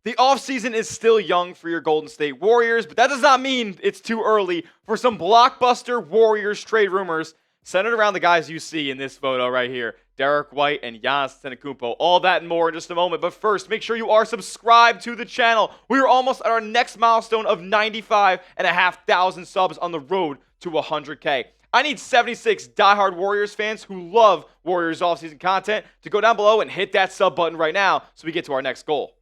The offseason is still young for your Golden State Warriors, but that does not mean it's too early for some blockbuster Warriors trade rumors centered around the guys you see in this photo right here. Derrick White and Giannis Antetokounmpo. All that and more in just a moment. But first, make sure you are subscribed to the channel. We are almost at our next milestone of 95,500 subs on the road to 100K. I need 76 diehard Warriors fans who love Warriors offseason content to go down below and hit that sub button right now so we get to our next goal.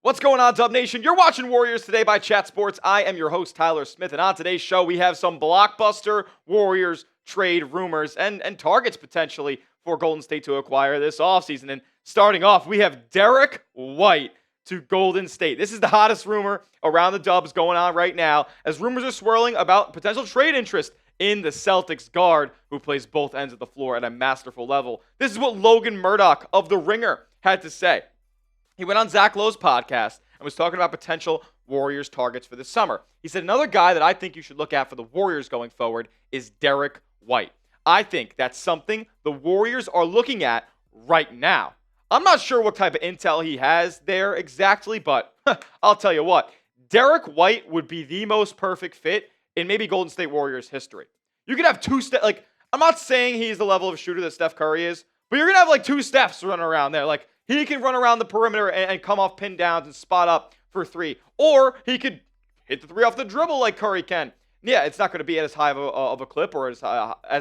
What's going on, Dub Nation? You're watching Warriors Today by Chat Sports. I am your host, Tyler Smith, and on today's show, we have some blockbuster Warriors trade rumors and targets potentially for Golden State to acquire this offseason. And starting off, we have Derrick White to Golden State. This is the hottest rumor around the Dubs going on right now, as rumors are swirling about potential trade interest in the Celtics guard who plays both ends of the floor at a masterful level. This is what Logan Murdoc of The Ringer had to say. He went on Zach Lowe's podcast and was talking about potential Warriors targets for the summer. He said, another guy that I think you should look at for the Warriors going forward is Derrick White. I think that's something the Warriors are looking at right now. I'm not sure what type of intel he has there exactly, but I'll tell you what. Derrick White would be the most perfect fit in maybe Golden State Warriors history. You could have I'm not saying he's the level of shooter that Steph Curry is, but you're going to have like two Stephs running around there. Like, he can run around the perimeter and come off pin downs and spot up for three. Or he could hit the three off the dribble like Curry can. Yeah, it's not going to be at as high of a clip or as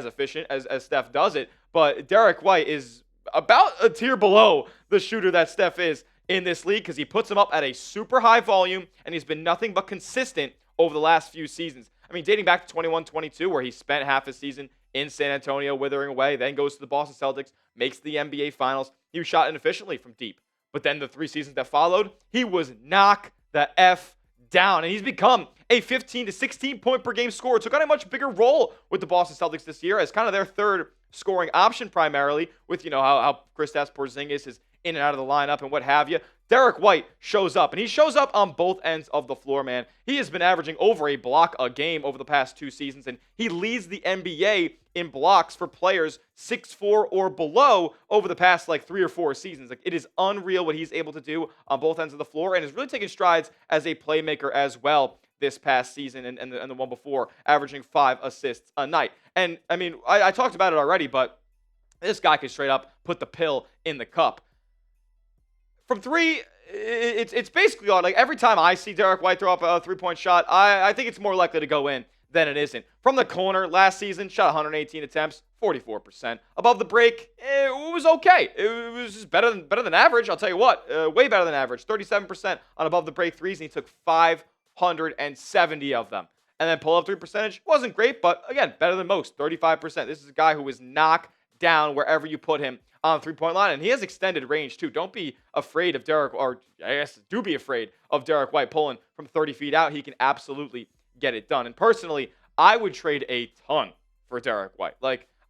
efficient as Steph does it. But Derrick White is about a tier below the shooter that Steph is in this league because he puts him up at a super high volume, and he's been nothing but consistent over the last few seasons. I mean, dating back to 21-22, where he spent half his season in San Antonio withering away, then goes to the Boston Celtics, makes the NBA Finals. He was shot inefficiently from deep. But then the 3 seasons that followed, he was knock the F down. And he's become a 15 to 16 point per game scorer. Took on a much bigger role with the Boston Celtics this year as kind of their third scoring option primarily with, how Kristaps Porzingis is in and out of the lineup and what have you. Derrick White shows up, and he shows up on both ends of the floor, man. He has been averaging over a block a game over the past 2 seasons, and he leads the NBA in blocks for players 6'4" or below over the past 3 or 4 seasons. It is unreal what he's able to do on both ends of the floor, and is really taking strides as a playmaker as well this past season and the one before, averaging 5 assists a night. And, I talked about it already, but this guy can straight up put the pill in the cup. From 3, it's basically on. Every time I see Derrick White throw up a 3-point shot, I think it's more likely to go in than it isn't. From the corner, last season, shot 118 attempts, 44%. Above the break, it was okay. It was just better than average, I'll tell you what. Way better than average. 37% on above the break threes, and he took 570 of them. And then pull-up 3 percentage wasn't great, but again, better than most, 35%. This is a guy who is knocked down wherever you put him on the 3-point line, and he has extended range too. Don't be afraid of do be afraid of Derrick White pulling from 30 feet out. He can absolutely get it done. And personally, I would trade a ton for Derrick White.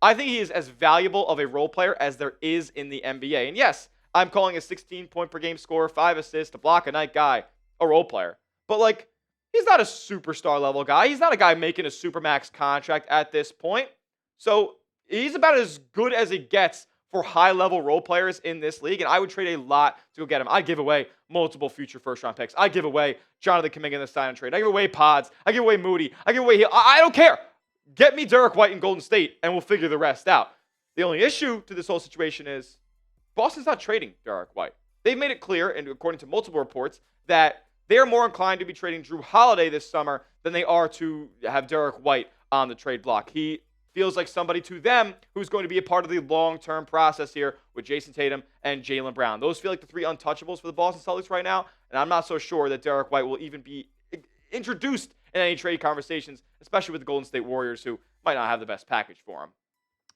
I think he is as valuable of a role player as there is in the NBA. And yes, I'm calling a 16-point per game scorer, 5 assists, a block a night guy a role player. But he's not a superstar level guy. He's not a guy making a supermax contract at this point. So he's about as good as it gets for high-level role players in this league, and I would trade a lot to go get him. I'd give away multiple future first-round picks. I'd give away Jonathan Kuminga in the sign and trade. I'd give away Pods. I'd give away Moody. I'd give away Hill. I don't care. Get me Derrick White in Golden State, and we'll figure the rest out. The only issue to this whole situation is Boston's not trading Derrick White. They've made it clear, and according to multiple reports, that they are more inclined to be trading Drew Holiday this summer than they are to have Derrick White on the trade block. He feels like somebody to them who's going to be a part of the long-term process here with Jayson Tatum and Jaylen Brown. Those feel like the 3 untouchables for the Boston Celtics right now, and I'm not so sure that Derrick White will even be introduced in any trade conversations, especially with the Golden State Warriors, who might not have the best package for him.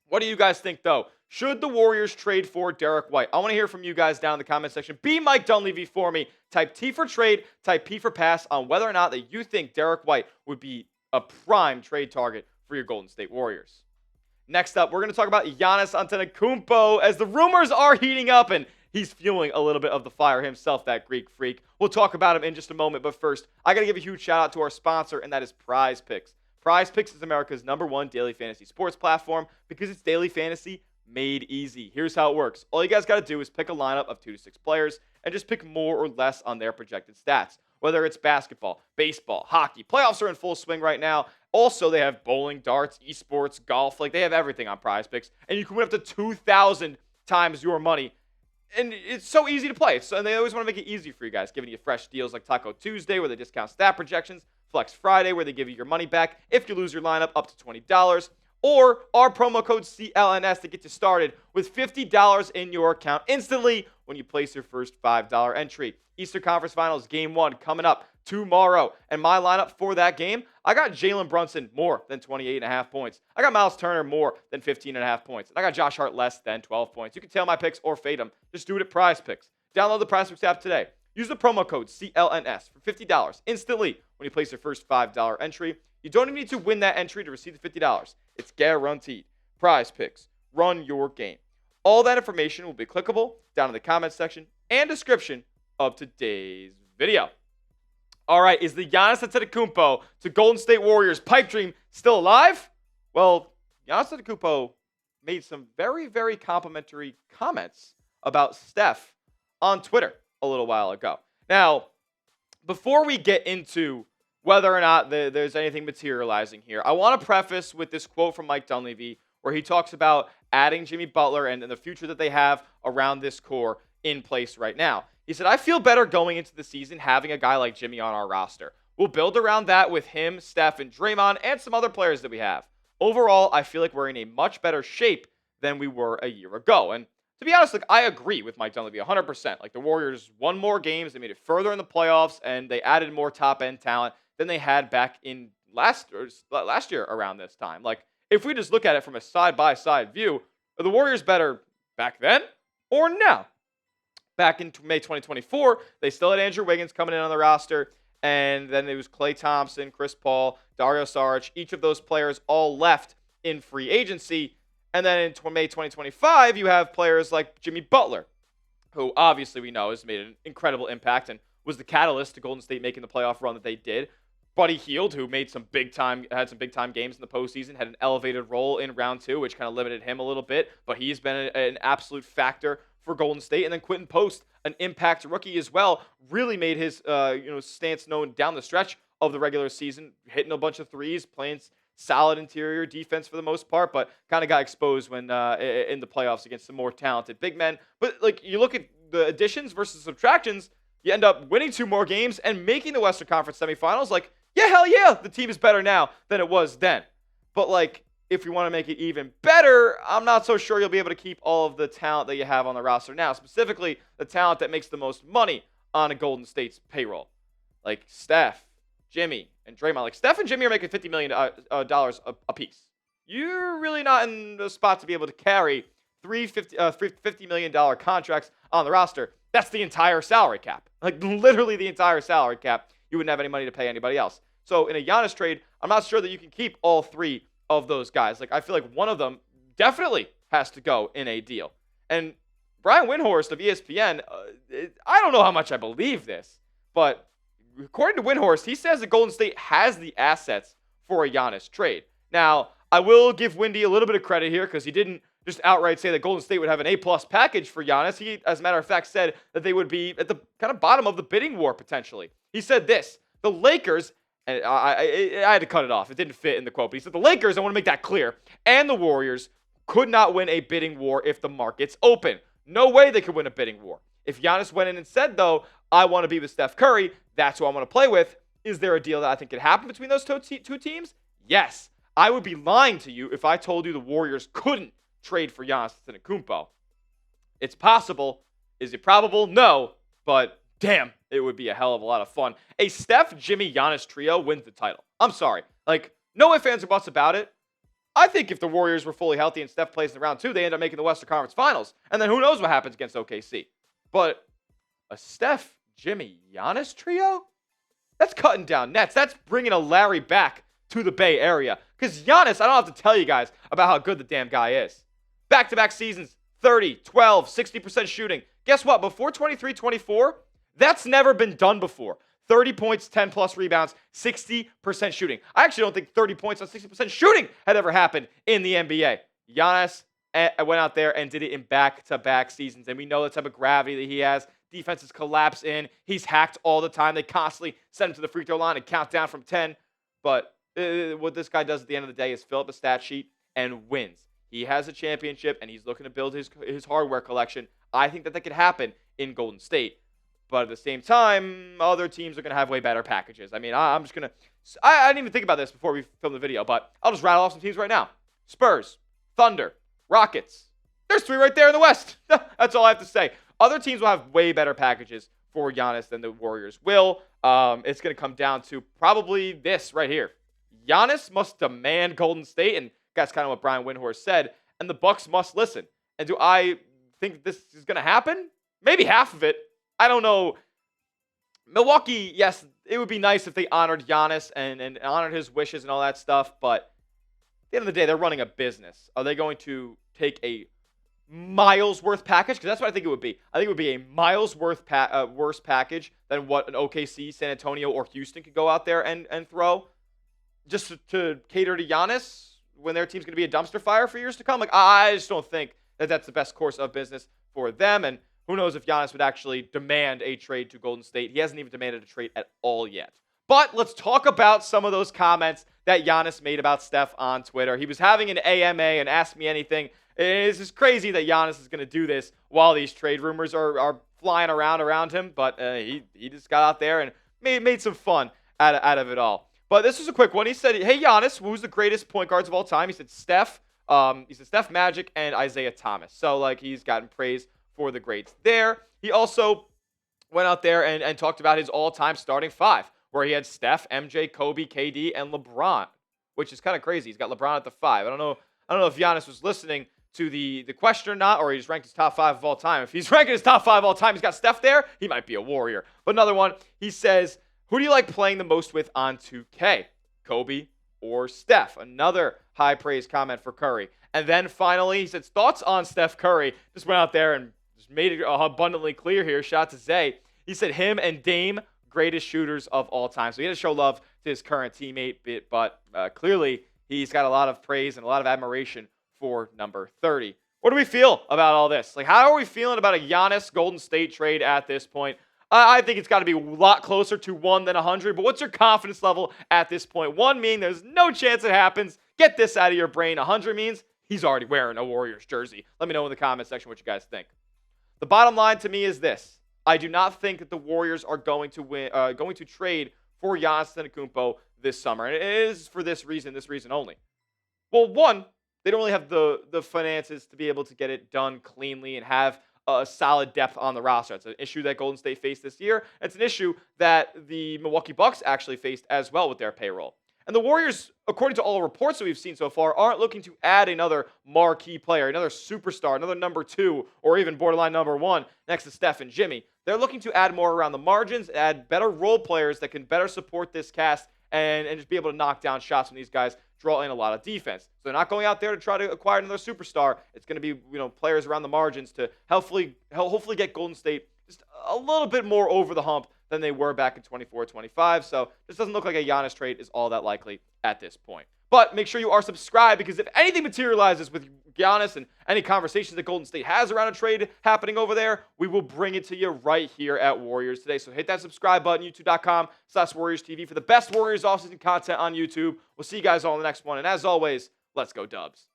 What do you guys think, though? Should the Warriors trade for Derrick White? I want to hear from you guys down in the comment section. Be Mike Dunleavy for me. Type T for trade, type P for pass on whether or not that you think Derrick White would be a prime trade target for your Golden State Warriors. Next up, we're going to talk about Giannis Antetokounmpo as the rumors are heating up, and he's fueling a little bit of the fire himself, that Greek freak. We'll talk about him in just a moment, but first, I got to give a huge shout out to our sponsor, and that is Prize Picks. PrizePicks is America's #1 daily fantasy sports platform because it's daily fantasy made easy. Here's how it works. All you guys got to do is pick a lineup of 2 to 6 players and just pick more or less on their projected stats. Whether it's basketball, baseball, hockey, playoffs are in full swing right now. Also, they have bowling, darts, esports, golf. Like, they have everything on PrizePicks, and you can win up to 2,000 times your money. And it's so easy to play. And they always want to make it easy for you guys, giving you fresh deals like Taco Tuesday, where they discount stat projections, Flex Friday, where they give you your money back if you lose your lineup up to $20, or our promo code CLNS to get you started with $50 in your account instantly when you place your first $5 entry. Eastern Conference Finals Game 1 coming up tomorrow. And my lineup for that game, I got Jalen Brunson more than 28.5 points. I got Miles Turner more than 15.5 points. And I got Josh Hart less than 12 points. You can tail my picks or fade them. Just do it at PrizePicks. Download the PrizePicks app today. Use the promo code CLNS for $50 instantly when you place your first $5 entry. You don't even need to win that entry to receive the $50. It's guaranteed. PrizePicks. Run your game. All that information will be clickable down in the comments section and description of today's video. All right, is the Giannis Antetokounmpo to Golden State Warriors pipe dream still alive? Well, Giannis Antetokounmpo made some very, very complimentary comments about Steph on Twitter a little while ago. Now, before we get into whether or not there's anything materializing here, I want to preface with this quote from Mike Dunleavy where he talks about adding Jimmy Butler and the future that they have around this core in place right now. He said, I feel better going into the season having a guy like Jimmy on our roster. We'll build around that with him, Steph, and Draymond, and some other players that we have. Overall, I feel like we're in a much better shape than we were a year ago. And to be honest, I agree with Mike Dunleavy 100%. Like, the Warriors won more games, they made it further in the playoffs, and they added more top-end talent than they had back in last year around this time. Like, if we just look at it from a side-by-side view, are the Warriors better back then or now? Back in May 2024, they still had Andrew Wiggins coming in on the roster, and then it was Klay Thompson, Chris Paul, Dario Saric. Each of those players all left in free agency. And then in May 2025, you have players like Jimmy Butler, who obviously we know has made an incredible impact and was the catalyst to Golden State making the playoff run that they did. Buddy Hield, who had some big time games in the postseason, had an elevated role in round 2, which kind of limited him a little bit, but he's been an absolute factor for Golden State. And then Quentin Post, an impact rookie as well, really made his stance known down the stretch of the regular season, hitting a bunch of threes, playing solid interior defense for the most part, but kind of got exposed when in the playoffs against some more talented big men. But like, you look at the additions versus subtractions, you end up winning 2 more games and making the Western Conference semifinals. Like, yeah, hell yeah, the team is better now than it was then. But like, if you want to make it even better, I'm not so sure you'll be able to keep all of the talent that you have on the roster now, specifically the talent that makes the most money on a Golden State's payroll. Like Steph, Jimmy, and Draymond. Like, Steph and Jimmy are making $50 million a piece. You're really not in the spot to be able to carry $50 million contracts on the roster. That's the entire salary cap. Like, literally the entire salary cap. You wouldn't have any money to pay anybody else. So in a Giannis trade, I'm not sure that you can keep all 3 of those guys. Like, I feel like one of them definitely has to go in a deal. And Brian Windhorst of ESPN, I don't know how much I believe this, but according to Windhorst, he says that Golden State has the assets for a Giannis trade. Now, I will give Windy a little bit of credit here because he didn't just outright say that Golden State would have an A-plus package for Giannis. He, as a matter of fact, said that they would be at the kind of bottom of the bidding war potentially. He said this, the Lakers, and I had to cut it off. It didn't fit in the quote, but he said the Lakers, I want to make that clear, and the Warriors could not win a bidding war if the market's open. No way they could win a bidding war. If Giannis went in and said, though, I want to be with Steph Curry, that's who I want to play with, is there a deal that I think could happen between those two teams? Yes. I would be lying to you if I told you the Warriors couldn't trade for Giannis Antetokounmpo. It's possible. Is it probable? No. But damn, it would be a hell of a lot of fun. A Steph, Jimmy, Giannis trio wins the title. I'm sorry. Like, no ifs, ands, or buts about it. I think if the Warriors were fully healthy and Steph plays in round 2, they end up making the Western Conference Finals. And then who knows what happens against OKC. But a Steph, Jimmy, Giannis trio? That's cutting down nets. That's bringing a Larry back to the Bay Area. Because Giannis, I don't have to tell you guys about how good the damn guy is. Back-to-back seasons, 30, 12, 60% shooting. Guess what? Before 23-24, that's never been done before. 30 points, 10 plus rebounds, 60% shooting. I actually don't think 30 points on 60% shooting had ever happened in the NBA. Giannis went out there and did it in back-to-back seasons, and we know the type of gravity that he has. Defenses collapse in. He's hacked all the time. They constantly send him to the free throw line and count down from 10. But what this guy does at the end of the day is fill up a stat sheet and wins. He has a championship, and he's looking to build his hardware collection. I think that could happen in Golden State. But at the same time, other teams are going to have way better packages. I mean, I'm just going to – I didn't even think about this before we filmed the video, but I'll just rattle off some teams right now. Spurs, Thunder, Rockets. There's 3 right there in the West. That's all I have to say. Other teams will have way better packages for Giannis than the Warriors will. It's going to come down to probably this right here. Giannis must demand Golden State, and that's kind of what Brian Windhorst said, and the Bucks must listen. And do I think this is going to happen? Maybe half of it. I don't know. Milwaukee, yes, it would be nice if they honored Giannis and honored his wishes and all that stuff, but at the end of the day, they're running a business. Are they going to take a miles worth package? Because that's what I think it would be. I think it would be a miles worth worse package than what an OKC, San Antonio, or Houston could go out there and throw just to cater to Giannis when their team's going to be a dumpster fire for years to come. Like, I just don't think that that's the best course of business for them. And who knows if Giannis would actually demand a trade to Golden State. He hasn't even demanded a trade at all yet. But let's talk about some of those comments that Giannis made about Steph on Twitter. He was having an AMA and Ask Me Anything. It's just crazy that Giannis is going to do this while these trade rumors are flying around him. But he just got out there and made some fun out of it all. But this was a quick one. He said, hey, Giannis, who's the greatest point guards of all time? He said Steph. He said Steph, Magic, and Isaiah Thomas. So, like, he's gotten praise for the greats there. He also went out there and talked about his all-time starting 5, where he had Steph, MJ, Kobe, KD, and LeBron, which is kind of crazy. He's got LeBron at the 5. I don't know if Giannis was listening to the question or not, or he just ranked his top 5 of all time. If he's ranking his top 5 of all time, he's got Steph there, he might be a Warrior. But another one, he says, who do you like playing the most with on 2K? Kobe or Steph? Another high praise comment for Curry. And then finally, he said, thoughts on Steph Curry. Just went out there and just made it abundantly clear here. Shout out to Zay. He said him and Dame, greatest shooters of all time. So he had to show love to his current teammate, but clearly he's got a lot of praise and a lot of admiration for number 30. What do we feel about all this? Like, how are we feeling about a Giannis Golden State trade at this point? I think it's got to be a lot closer to 1 than 100, but what's your confidence level at this point? 1 meaning there's no chance it happens. Get this out of your brain. 100 means he's already wearing a Warriors jersey. Let me know in the comment section what you guys think. The bottom line to me is this. I do not think that the Warriors are going to trade for Giannis Antetokounmpo this summer. And it is for this reason only. Well, 1, they don't really have the finances to be able to get it done cleanly and have a solid depth on the roster. It's an issue that Golden State faced this year. It's an issue that the Milwaukee Bucks actually faced as well with their payroll. And the Warriors, according to all reports that we've seen so far, aren't looking to add another marquee player, another superstar, another number 2, or even borderline number 1 next to Steph and Jimmy. They're looking to add more around the margins, add better role players that can better support this cast and just be able to knock down shots when these guys draw in a lot of defense. So they're not going out there to try to acquire another superstar. It's going to be, players around the margins to hopefully get Golden State just a little bit more over the hump than they were back in 24-25. So this doesn't look like a Giannis trade is all that likely at this point. But make sure you are subscribed, because if anything materializes with Giannis and any conversations that Golden State has around a trade happening over there, we will bring it to you right here at Warriors Today. So hit that subscribe button, youtube.com/WarriorsTV for the best Warriors offseason content on YouTube. We'll see you guys all in the next one. And as always, let's go Dubs.